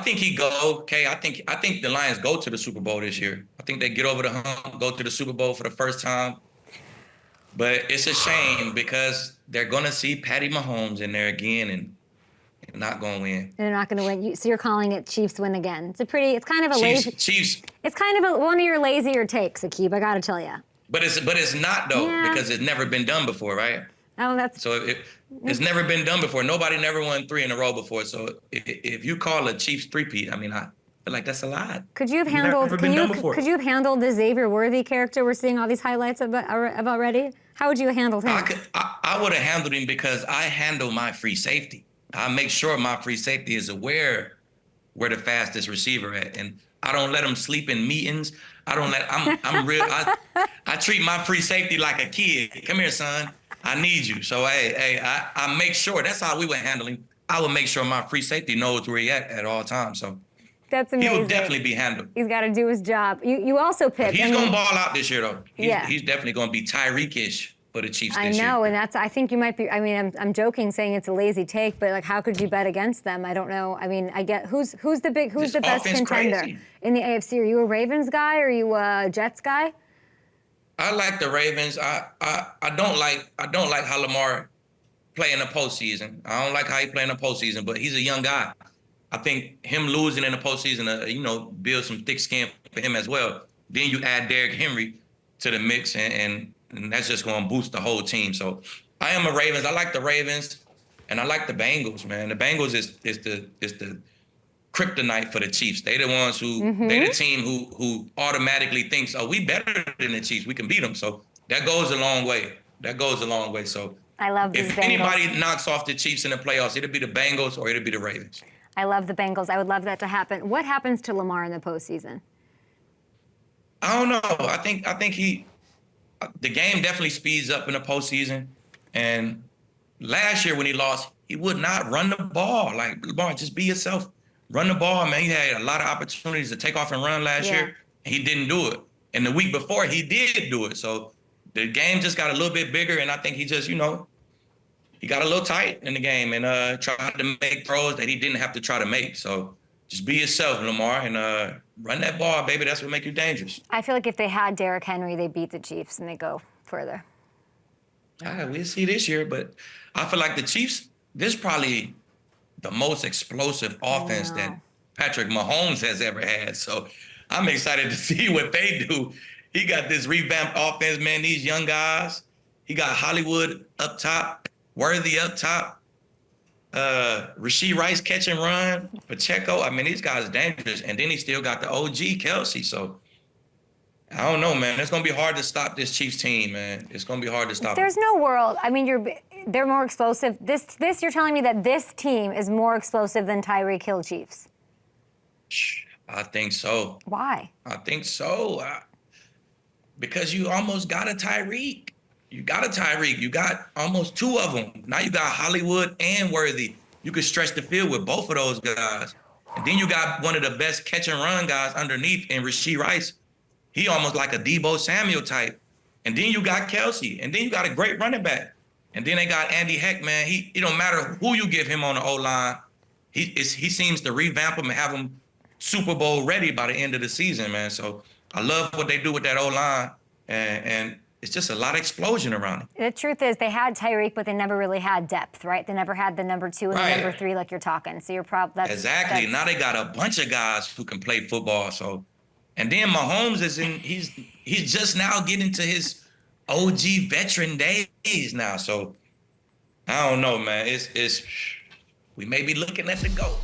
think he go. Okay, I think the Lions go to the Super Bowl this year. I think they get over the hump, go to the Super Bowl for the first time. But it's a shame because they're gonna see Patty Mahomes in there again and not gonna win. They're not gonna win. So you're calling it Chiefs win again. It's kind of a Chiefs, lazy. Chiefs. It's kind of one of your lazier takes, Aqib. I gotta tell you. But it's not though, because it's never been done before, right? Oh, that's so it's never been done before. Nobody never won 3 in a row before. So if you call a Chiefs three-peat, I mean, I feel like that's a lot. Could you have handled? Could you have handled the Xavier Worthy character we're seeing all these highlights of already? How would you have handled him? I would have handled him because I handle my free safety. I make sure my free safety is aware where the fastest receiver at, and I don't let him sleep in meetings. I'm real. I treat my free safety like a kid. Come here, son. I need you. So I make sure. That's how we were handling. I would make sure my free safety knows where he at all times. So that's amazing. He will definitely be handled. He's got to do his job. You also picked. He's gonna ball out this year though. He's definitely gonna be Tyreek-ish for the Chiefs this year. I know, and I think you might be. I mean, I'm joking saying it's a lazy take, but like, how could you bet against them? I don't know. I mean, I get who's the best contender in the AFC? Are you a Ravens guy or are you a Jets guy? I like the Ravens. I don't like how Lamar play in the postseason. I don't like how he play in the postseason, but he's a young guy. I think him losing in the postseason, build some thick skin for him as well. Then you add Derrick Henry to the mix, and that's just going to boost the whole team. So I am a Ravens. I like the Ravens, and I like the Bengals, man. The Bengals is the kryptonite for the Chiefs. They the ones they the team who automatically thinks, oh, we better than the Chiefs. We can beat them. So that goes a long way. So I love these if Bengals. anybody knocks off the Chiefs in the playoffs, it'll be the Bengals or it'll be the Ravens. I love the Bengals. I would love that to happen. What happens to Lamar in the postseason? I don't know. I think the game definitely speeds up in the postseason. And last year when he lost, he would not run the ball. Like, Lamar, just be yourself. Run the ball, man. He had a lot of opportunities to take off and run last year, and he didn't do it. And the week before, he did do it. So the game just got a little bit bigger, and I think he just, he got a little tight in the game and tried to make throws that he didn't have to try to make. So just be yourself, Lamar, and run that ball, baby. That's what makes you dangerous. I feel like if they had Derrick Henry, they beat the Chiefs and they go further. We'll see this year, but I feel like the Chiefs, this is probably the most explosive offense that Patrick Mahomes has ever had. So I'm excited to see what they do. He got this revamped offense, man, these young guys. He got Hollywood up top, Worthy up top, Rashee Rice catch and run, Pacheco. I mean, these guys are dangerous. And then he still got the OG Kelsey. So I don't know, man. It's going to be hard to stop this Chiefs team, man. It's going to be hard to stop. There's no world. I mean, they're more explosive. This you're telling me that this team is more explosive than Tyreek Hill Chiefs? I think so. Why? I think so. Because you almost got a Tyreek. You got almost 2 of them. Now you got Hollywood and Worthy. You could stretch the field with both of those guys. And then you got one of the best catch and run guys underneath in Rashee Rice. He almost like a Deebo Samuel type. And then you got Kelsey. And then you got a great running back. And then they got Andy Heck, man. It don't matter who you give him on the O-line. He seems to revamp him and have him Super Bowl ready by the end of the season, man. So I love what they do with that O-line. And it's just a lot of explosion around it. The truth is they had Tyreek, but they never really had depth, right? They never had the number 2 and the number 3 like you're talking. So you're probably exactly. Now they got a bunch of guys who can play football. So, and then Mahomes he's just now getting to his OG veteran days now. So I don't know, man. We may be looking at the GOAT.